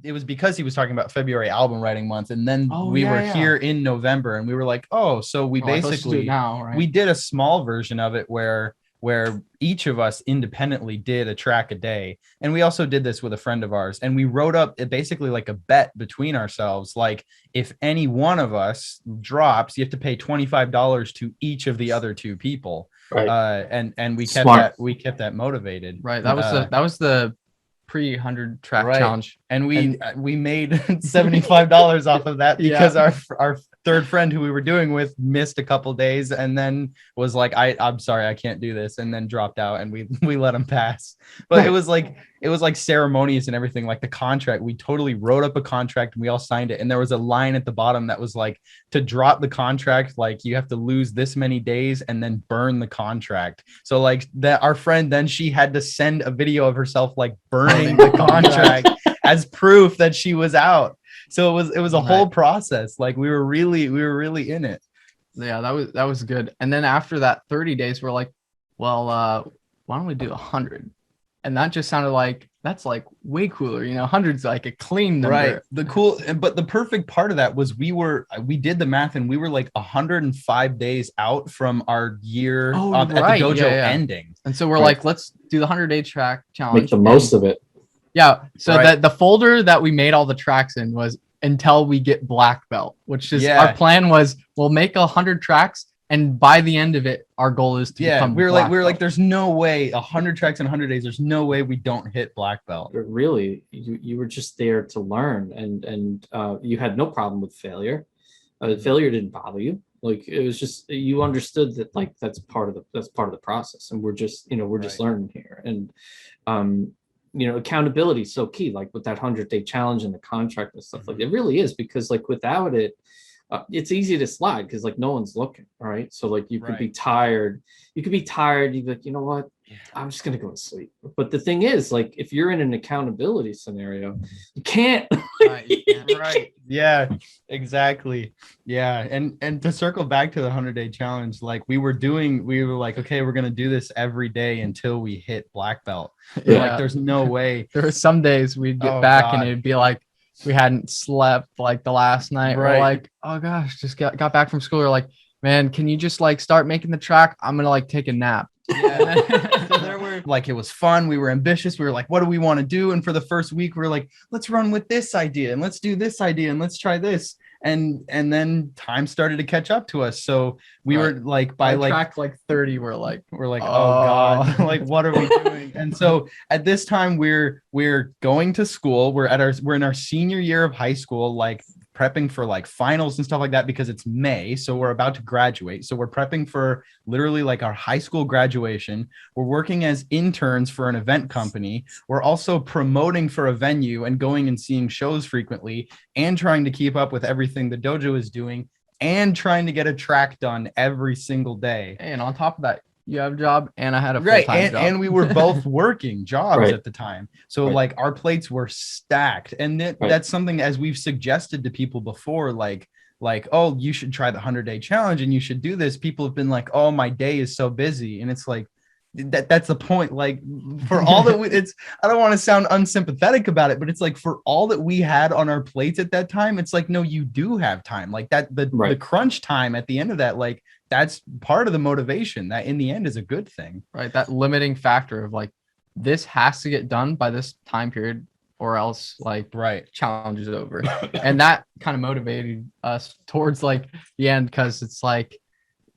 it was because he was talking about February album writing month, and then we were here in November, and we were like, oh, so we basically now, right? We did a small version of it where each of us independently did a track a day. And we also did this with a friend of ours, and we wrote up basically like a bet between ourselves. Like, if any one of us drops, you have to pay $25 to each of the other two people. Right. And we kept that motivated. Right. That was the pre-100 track challenge. And we made $75 off of that because our third friend who we were doing with missed a couple days and then was like, I'm sorry, I can't do this, and then dropped out, and we let him pass. But it was like ceremonious and everything. Like the contract, we totally wrote up a contract and we all signed it, and there was a line at the bottom that was like, to drop the contract, like you have to lose this many days and then burn the contract. So like that, our friend, then she had to send a video of herself like burning the contract as proof that she was out. So it was a whole process. Like we were really in it. Yeah, that was good. And then after that 30 days, we're like, well, why don't we do 100? And that just sounded like, that's like way cooler. 100's like a clean number. Right. But the perfect part of that was we did the math, and we were like 105 days out from our year at the dojo ending. And so we're like, let's do the 100-day track challenge. Make the most of it. Yeah. So that the folder that we made all the tracks in was until we get black belt, which is our plan was we'll make 100 tracks, and by the end of it, our goal is to become we were like, there's no way 100 tracks in 100 days. There's no way we don't hit black belt. But really, you were just there to learn, and you had no problem with failure. Failure didn't bother you. Like, it was just, you understood that, like, that's part of the process, and we're just just learning here. And accountability is so key, like with that 100-day challenge and the contract and stuff. Like, it really is, because like without it, it's easy to slide because like no one's looking, right? So like you could be tired. You'd be like, you know what? I'm just gonna go to sleep. But the thing is, like, if you're in an accountability scenario, you can't. Right. Yeah, exactly. Yeah. And to circle back to the 100-day challenge, like we were like, okay, we're gonna do this every day until we hit black belt. Like, there's no way. There were some days we'd get back and it'd be like we hadn't slept like the last night. We're like, oh gosh, just got back from school. We're like, man, can you just like start making the track? I'm gonna like take a nap. Yeah. So there were like, it was fun. We were ambitious. We were like, what do we want to do? And for the first week, we were like, let's run with this idea, and let's do this idea, and let's try this. And then time started to catch up to us. So we were like, by track like 30, we're like, oh God, like, what are we doing? And so at this time, we're going to school. We're in our senior year of high school, like prepping for like finals and stuff like that, because it's May. So we're about to graduate. So we're prepping for literally like our high school graduation. We're working as interns for an event company. We're also promoting for a venue and going and seeing shows frequently, and trying to keep up with everything the dojo is doing, and trying to get a track done every single day. And on top of that, you have a job, and I had a full-time job. And we were both working jobs at the time. So like our plates were stacked. And that's something, as we've suggested to people before, like, oh, you should try the 100-day challenge and you should do this. People have been like, oh, my day is so busy. And it's like, that's the point. Like, for all that I don't want to sound unsympathetic about it, but it's like, for all that we had on our plates at that time, it's like, no, you do have time. Like that, the crunch time at the end of that, like, that's part of the motivation that in the end is a good thing. Right. That limiting factor of like, this has to get done by this time period, or else like challenge is over. And that kind of motivated us towards like the end, because it's like,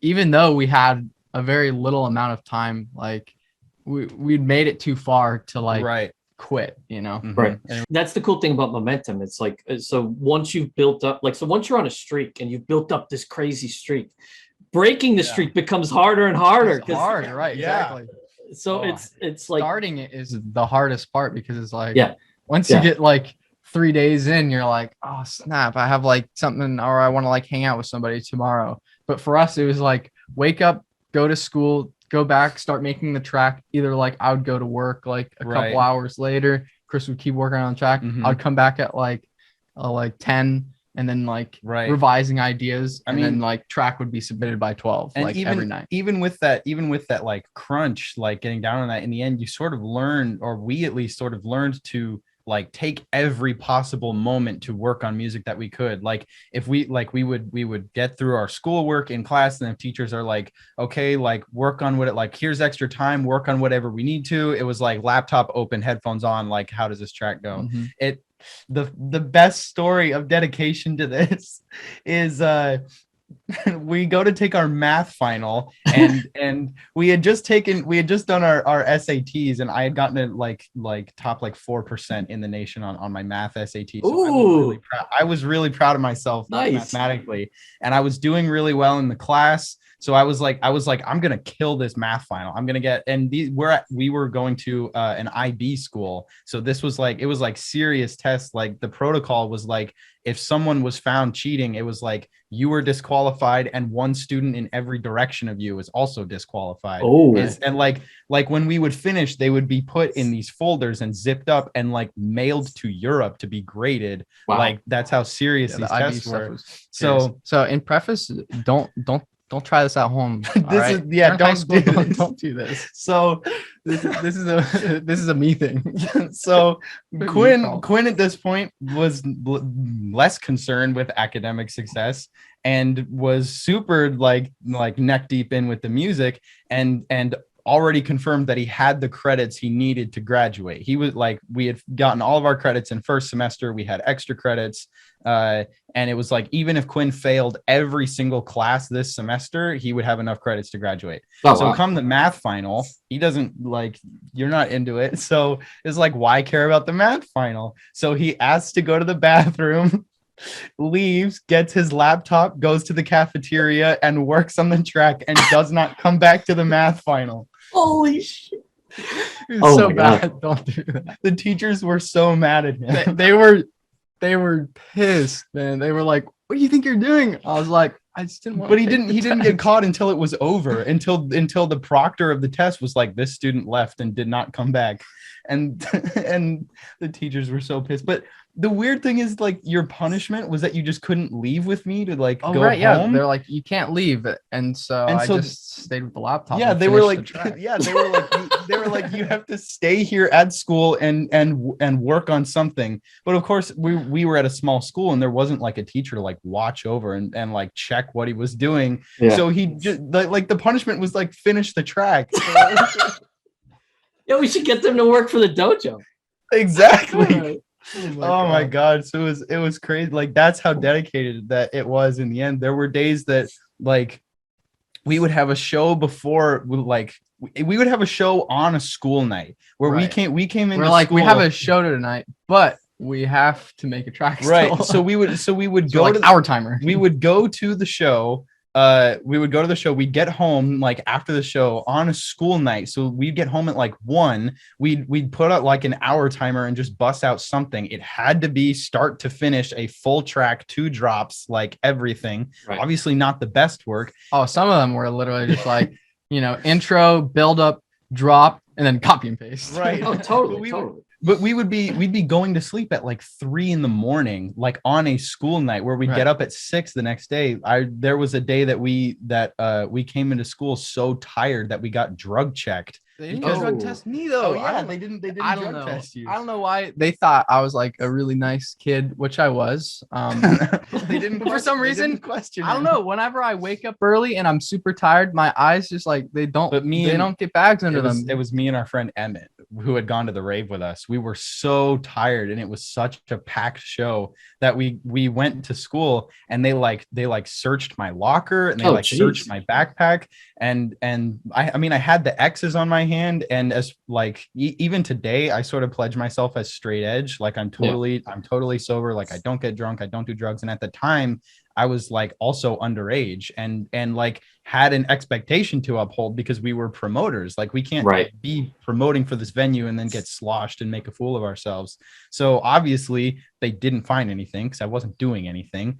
even though we had a very little amount of time, like we'd made it too far to like quit, Right. And that's the cool thing about momentum. It's like, so once you've built up, like, so once you're on a streak and you've built up this crazy streak, breaking the streak becomes harder and harder. It's harder, right? Exactly. So it's like, starting it is the hardest part, because it's like, once you get like 3 days in, you're like, oh snap, I have like something, or I want to like hang out with somebody tomorrow. But for us, it was like, wake up, go to school, go back, start making the track. Either like I would go to work like a couple hours later, Chris would keep working on the track. I'd come back at like 10, and then like revising ideas, and then like track would be submitted by 12, like every night. Even with that like crunch, like getting down on that, in the end, you sort of learn, or we at least sort of learned to like take every possible moment to work on music that we could. Like if we would get through our schoolwork in class, and if teachers are like, okay, like work on what it, like here's extra time, work on whatever we need to. It was like laptop open, headphones on, like how does this track go? Mm-hmm. The best story of dedication to this is we go to take our math final, and we had just done our SATs, and I had gotten it like top like 4% in the nation on my math SAT. So I was really proud of myself mathematically, and I was doing really well in the class. So I was like, I'm gonna kill this math final. I'm gonna get, and we were going to an IB school, so this was like, it was like serious tests. Like the protocol was like, if someone was found cheating, it was like you were disqualified, and one student in every direction of you was also disqualified. And like when we would finish, they would be put in these folders and zipped up and like mailed to Europe to be graded. Wow. Like that's how serious these tests were. So in preface, don't try this at home. Don't do this. So this is a me thing. So Quinn at this point was less concerned with academic success and was super like neck deep in with the music, and already confirmed that he had the credits he needed to graduate. He was like, we had gotten all of our credits in first semester. We had extra credits. And it was like, even if Quinn failed every single class this semester, he would have enough credits to graduate. Come the math final, he doesn't like, you're not into it. So it's like, why care about the math final? So he asks to go to the bathroom, leaves, gets his laptop, goes to the cafeteria and works on the track, and does not come back to the math final. Holy shit. It's so bad. Don't do that. The teachers were so mad at him. They were pissed, man. They were like, what do you think you're doing? I was like, I just didn't want to. But he didn't get caught until it was over, until the proctor of the test was like, this student left and did not come back. And the teachers were so pissed. But the weird thing is, like, your punishment was that you just couldn't leave with me to like go home. Yeah, they're like, you can't leave, and so I just stayed with the laptop. Yeah, they were like, they were like, you have to stay here at school and work on something. But of course, we were at a small school, and there wasn't like a teacher to like watch over and like check what he was doing. Yeah. So he just like the punishment was like, finish the track. Yeah, we should get them to work for the dojo. Exactly. Oh my God. So it was crazy. Like, that's how dedicated that it was in the end. There were days that like we would have a show before, like we would have a show on a school night where we came in. We're like, school. We have a show tonight, but we have to make a track. Right. So we would go to our timer. We would go to the show. We'd get home like after the show on a school night. So we'd get home at like 1. We'd put out like an hour timer and just bust out something. It had to be start to finish, a full track, 2 drops, like everything. Right. Obviously not the best work. Oh, some of them were literally just like, intro, build up, drop, and then copy and paste. Right. Oh, totally. But we'd be going to sleep at like 3 a.m, like on a school night, where we'd get up at 6 the next day. There was a day that we came into school so tired that we got drug checked. They didn't drug test me though. Oh yeah, they didn't drug test you. I don't know why they thought I was like a really nice kid, which I was. They didn't for some reason question. I don't know. Whenever I wake up early and I'm super tired, my eyes just like they don't get bags under them. It was me and our friend Emmett who had gone to the rave with us. We were so tired, and it was such a packed show that we went to school, and they searched my locker, and they searched my backpack, and I had the X's on my hand, and as like even today I sort of pledge myself as straight edge, like I'm totally sober, like I don't get drunk, I don't do drugs. And at the time I was like also underage and like had an expectation to uphold, because we were promoters. Like we can't be promoting for this venue and then get sloshed and make a fool of ourselves. So obviously they didn't find anything because I wasn't doing anything.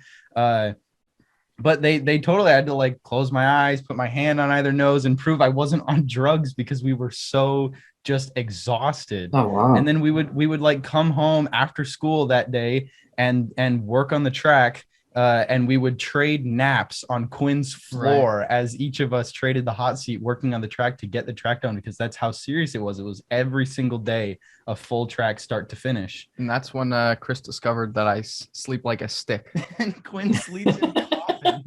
But they totally had to like close my eyes, put my hand on either nose, and prove I wasn't on drugs, because we were so just exhausted. Oh, wow. And then we would like come home after school that day and work on the track. and we would trade naps on Quinn's floor as each of us traded the hot seat working on the track to get the track done, because that's how serious it was. It was every single day, a full track start to finish. And that's when Chris discovered that I sleep like a stick. And Quinn sleeps in a coffin.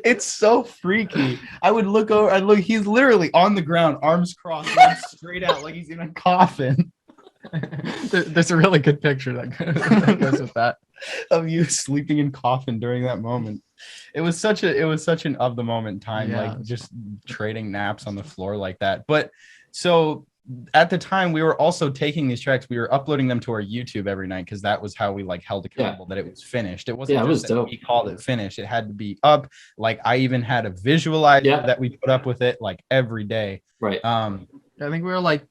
It's so freaky. I would look over, he's literally on the ground, arms crossed, straight out like he's in a coffin. There's a really good picture that goes with that. Of you sleeping in coffin during that moment. It was such an of the moment time, like just trading naps on the floor like that. But so at the time we were also taking these tracks, we were uploading them to our YouTube every night, because that was how we like held accountable that it was finished. It wasn't just that we called it finished, it had to be up. Like I even had a visualizer that we put up with it like every day. Right. I think we were like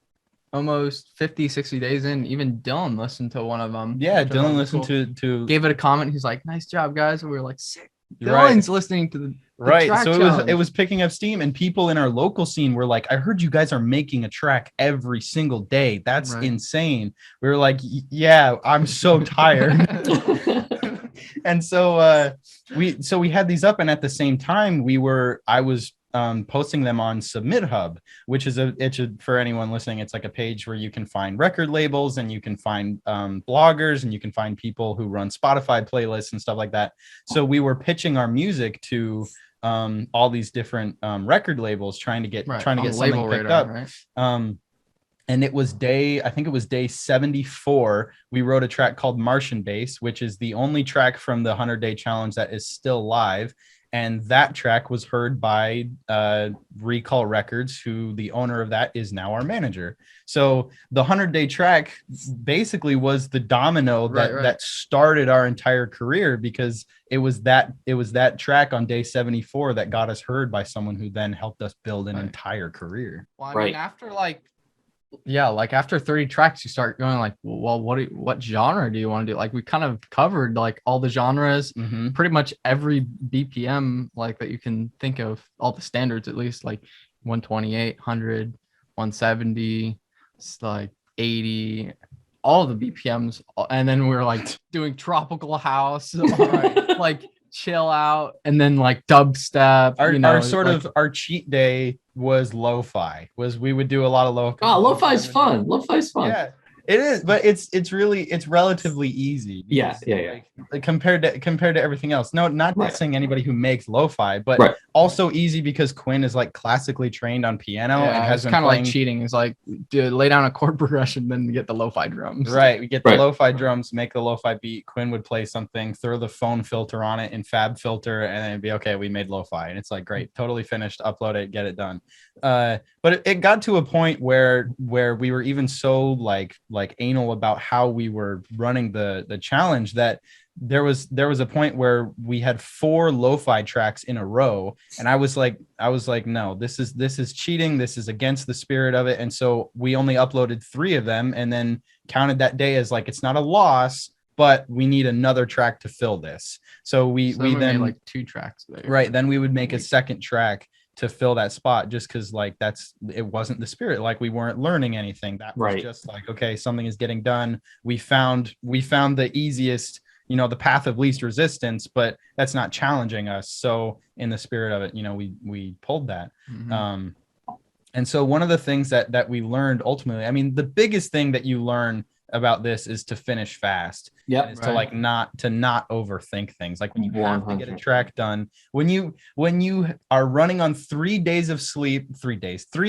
almost 50, 60 days in. Even Dylan listened to one of them. Yeah, Dylan listened to gave it a comment. He's like, nice job, guys. And we were like, sick. Dylan's listening to the so it was picking up steam, and people in our local scene were like, I heard you guys are making a track every single day. That's insane. We were like, yeah, I'm so tired. And so we had these up, and at the same time I was posting them on Submit Hub, which is for anyone listening, it's like a page where you can find record labels, and you can find bloggers, and you can find people who run Spotify playlists and stuff like that. So we were pitching our music to all these different record labels, trying to get something picked up. And it was day 74. We wrote a track called Martian Bass, which is the only track from the 100-day challenge that is still live. And that track was heard by Recall Records, who the owner of that is now our manager. So the 100-day track basically was the domino that started our entire career, because it was that track on day 74 that got us heard by someone who then helped us build an entire career. Well, I mean, after 30 tracks, you start going like, well, what genre do you want to do? Like we kind of covered like all the genres, pretty much every BPM like that you can think of, all the standards at least, like 128, 100, 170, it's like 80, all the BPMs. And then we were like doing tropical house, like chill out, and then like dubstep. Our cheat day was lo-fi. We would do a lot of lo-fi. Oh, lo-fi's fun. Lo-fi's fun. Yeah, it is, but it's relatively easy. Like, compared to everything else. No, not saying anybody who makes lo-fi, but also easy because Quinn is like classically trained on piano and has kind of like cheating. It's like, dude, lay down a chord progression, then get the lo-fi drums. Right, we get the lo-fi drums, make the lo-fi beat. Quinn would play something, throw the phone filter on it in Fab Filter, and then it'd be okay. We made lo-fi, and it's like great, totally finished. Upload it, get it done. But it got to a point where we were even so like anal about how we were running the challenge that there was a point where we had 4 lo-fi tracks in a row, and I was like, no, this is cheating. This is against the spirit of it. And so we only uploaded 3 of them, and then counted that day as like, it's not a loss, but we need another track to fill this. So we then made like 2 tracks there. Right. Then we would make a second track to fill that spot, just because like it wasn't the spirit. Like we weren't learning anything. That was just like, okay, something is getting done. We found the easiest, the path of least resistance, but that's not challenging us. So in the spirit of it, we pulled that. And so one of the things that we learned ultimately, I mean, the biggest thing that you learn about this is to finish fast. Yeah, to like not overthink things. Like when you have to get a track done, when you are running on 3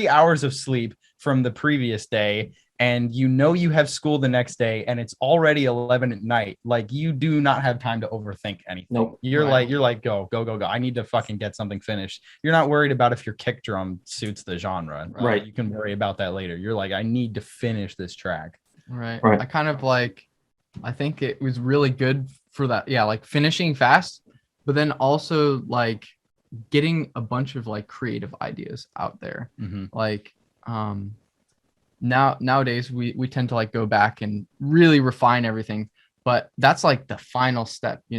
hours of sleep from the previous day, and you have school the next day, and it's already 11 at night, like you do not have time to overthink anything. Nope. You're like go. I need to fucking get something finished. You're not worried about if your kick drum suits the genre. Right. You can worry about that later. You're like, I need to finish this track. Right. I kind of I think it was really good for that. Yeah. Like finishing fast, but then also like getting a bunch of like creative ideas out there. Like, nowadays we tend to like go back and really refine everything, but that's like the final step. A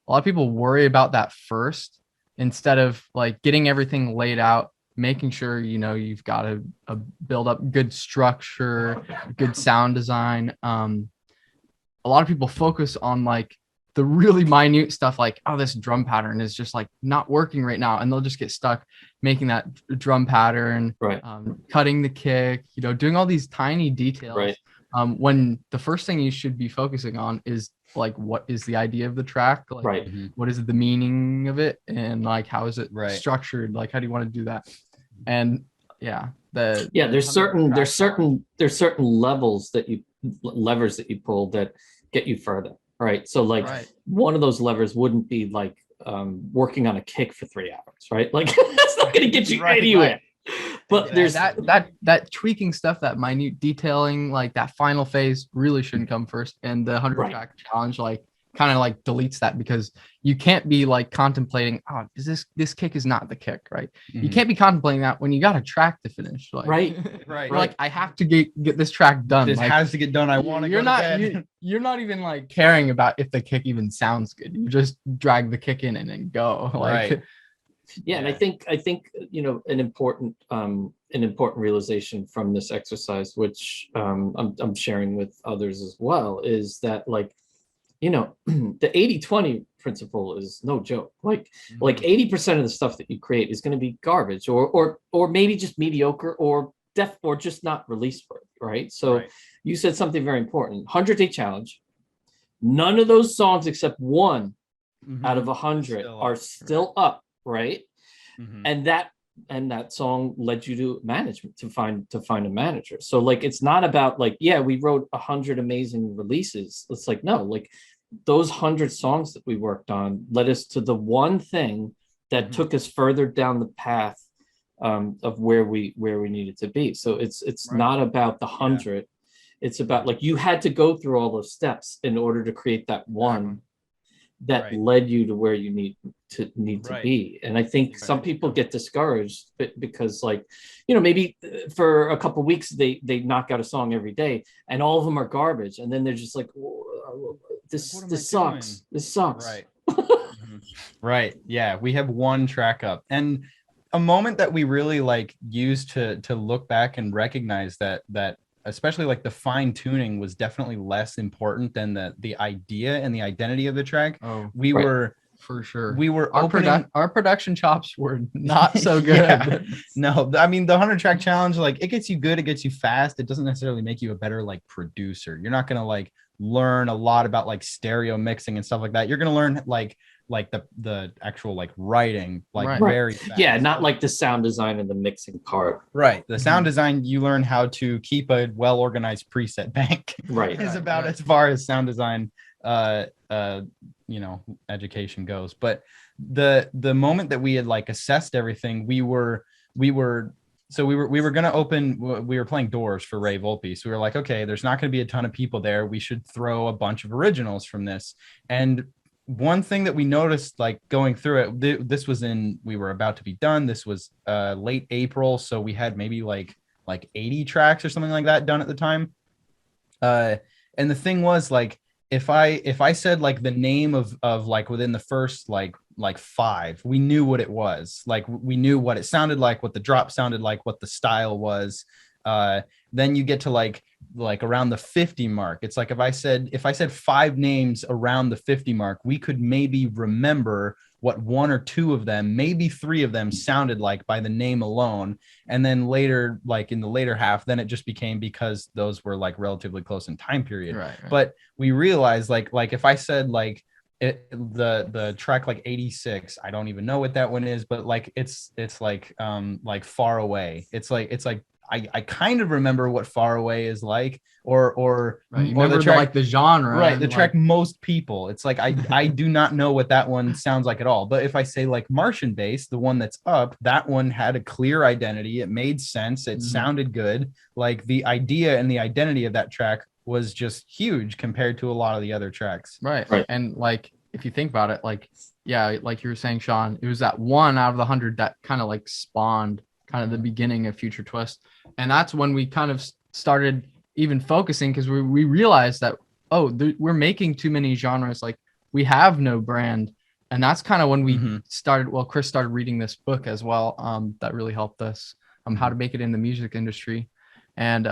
lot of people worry about that first, instead of like getting everything laid out, making sure you've got to build up good structure, good sound design. A lot of people focus on like the really minute stuff, like, oh, this drum pattern is just like not working right now, and they'll just get stuck making that drum pattern, right, cutting the kick, doing all these tiny details, right. When the first thing you should be focusing on is like, what is the idea of the track, like, right. what is the meaning of it, and like, how is it structured, like, how do you want to do that? And there's certain levels that levers that you pull that get you further, right? So like one of those levers wouldn't be like working on a kick for 3 hours, right? Like that's not going to get you anywhere. But there's that tweaking stuff, that minute detailing, like that final phase really shouldn't come first. And the 100 track challenge, like, kind of like deletes that, because you can't be like contemplating, oh, is this kick is not the kick, right? You can't be contemplating that when you got a track to finish, like, right. Like, I have to get this track done. This like, has to get done. I want to go to bed. You're not even like caring about if the kick even sounds good. You just drag the kick in and then go. Like, yeah, and I think an important realization from this exercise, which I'm sharing with others as well, is that, like, the 80-20 principle is no joke. Like 80% of the stuff that you create is going to be garbage, or maybe just mediocre, or just not released for it, right? So you said something very important. 100-day challenge. None of those songs except one out of 100 are still up, right? And that song led you to management, to find a manager. So like, it's not about like, yeah, we wrote 100 amazing releases. It's like, no, like, those 100 songs that we worked on led us to the one thing that took us further down the path of where we needed to be. So it's not about the 100. It's about, like, you had to go through all those steps in order to create that one that led you to where you need to be. And I think some people get discouraged because, like, maybe for a couple of weeks they knock out a song every day and all of them are garbage, and then they're just like, this sucks doing? This sucks. Right. Yeah, we have one track up, and a moment that we really like used to look back and recognize that especially like the fine tuning was definitely less important than the idea and the identity of the track. We were, for sure, our production chops were not so good. No, I mean, the 100 track challenge, like, it gets you good, it gets you fast. It doesn't necessarily make you a better like producer. You're not gonna like learn a lot about like stereo mixing and stuff like that. You're gonna learn like the actual like writing, like very fast. Yeah, not like the sound design and the mixing part. Right. The sound design, you learn how to keep a well-organized preset bank. Is about as far as sound design education goes. But the moment that we had like assessed everything, we were gonna open, we were playing Doors for Ray Volpe. So we were like, okay, there's not gonna be a ton of people there. We should throw a bunch of originals from this. And one thing that we noticed, like, going through it, this was we were about to be done. This was late April. So we had maybe like 80 tracks or something like that done at the time. And the thing was, like, if I said like the name of like within the first like 5, we knew what it was. Like, we knew what it sounded like, what the drop sounded like, what the style was. Then you get to like around the 50 mark. It's like, if I said 5 names around the 50 mark, we could maybe remember what 1 or 2 of them, maybe 3 of them sounded like by the name alone. And then later, like in the later half, then it just became because those were like relatively close in time period. Right. But we realized like if I said like the track like 86, I don't even know what that one is, but like it's like Far Away. It's like I kind of remember what Far Away is like, or the track, like the genre, right? The track most people. It's like I do not know what that one sounds like at all. But if I say like Martian Bass, the one that's up, that one had a clear identity. It made sense. It sounded good. Like, the idea and the identity of that track was just huge compared to a lot of the other tracks. Right. And like, if you think about it, like, yeah, like you were saying, Sean, it was that 1 out of the 100 that kind of like spawned kind of the beginning of Future Twist. And that's when we kind of started even focusing, because we realized that, we're making too many genres. Like, we have no brand. And that's kind of when we started. Well, Chris started reading this book as well. That really helped us how to make it in the music industry. And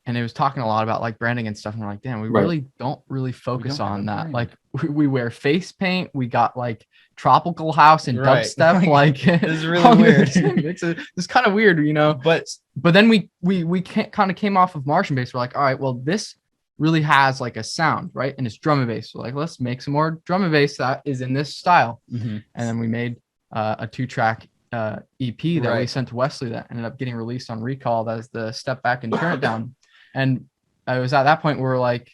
and it was talking a lot about like branding and stuff. And I'm like, damn, we really don't really focus on that. Like we wear face paint. We got like tropical house and dubstep. Like this is really weird. It's kind of weird, you know. But then we kind of came off of Martian bass. We're like, all right, well, this really has like a sound, right? And it's drum and bass. So like, let's make some more drum and bass that is in this style. And then we made a 2-track EP that we sent to Wesley that ended up getting released on Recall. As the Step Back and Turn It Down. And I was at that point where like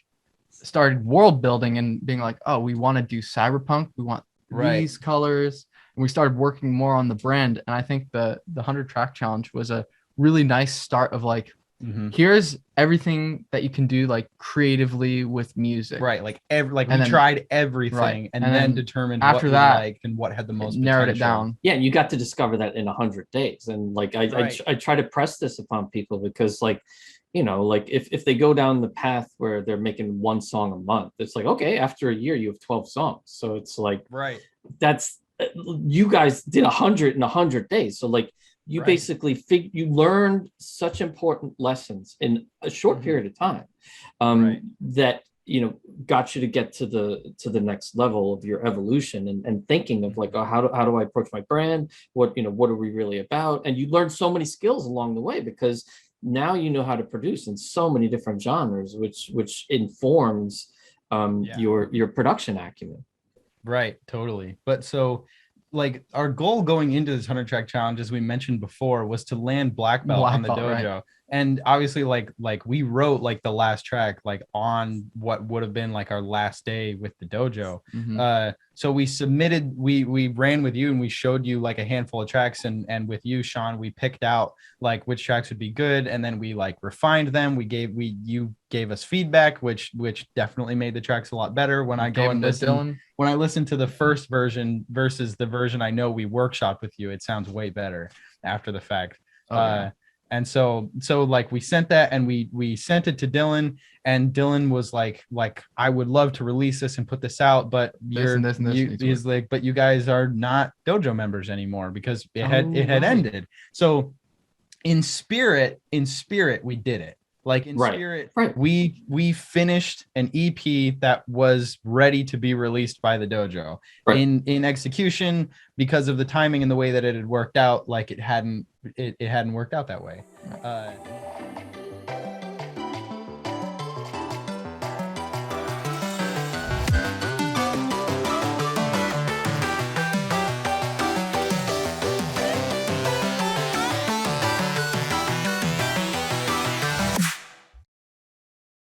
started world building and being like, oh, we want to do cyberpunk. We want these colors. And we started working more on the brand. And I think the 100-track challenge was a really nice start of like, here's everything that you can do like creatively with music. Like we tried everything and then determined after what that we liked and what had the most narrowed potential. it down. Yeah, and you got to discover that in 100 days. And like I try to press this upon people because like, you know, like if they go down the path where they're making one song a month, it's like, okay, after a year you have 12 songs. So it's like, that's, you guys did 100 in 100 days. So like you basically you learned such important lessons in a short period of time that, you know, got you to get to the next level of your evolution and thinking of like, oh, how do I approach my brand? What are we really about? And you learn so many skills along the way because now you know how to produce in so many different genres, which informs your production acumen. Right, totally. But so like our goal going into this 100-track challenge, as we mentioned before, was to land black belt on the dojo. And obviously like we wrote like the last track like on what would have been like our last day with the dojo. So we submitted, we ran with you and we showed you like a handful of tracks, and with you, Sean, we picked out like which tracks would be good, and then we like refined them. You gave us feedback, which definitely made the tracks a lot better. When I go and listen, when I listen to the first version versus the version I know we workshopped with you, it sounds way better after the fact. And so like we sent that and we sent it to Dylan, and Dylan was like I would love to release this and put this out, but he's like, but you guys are not dojo members anymore because it had ended. So in spirit we did it. Like in spirit, we finished an EP that was ready to be released by the dojo. In execution, because of the timing and the way that it had worked out, like it hadn't worked out that way.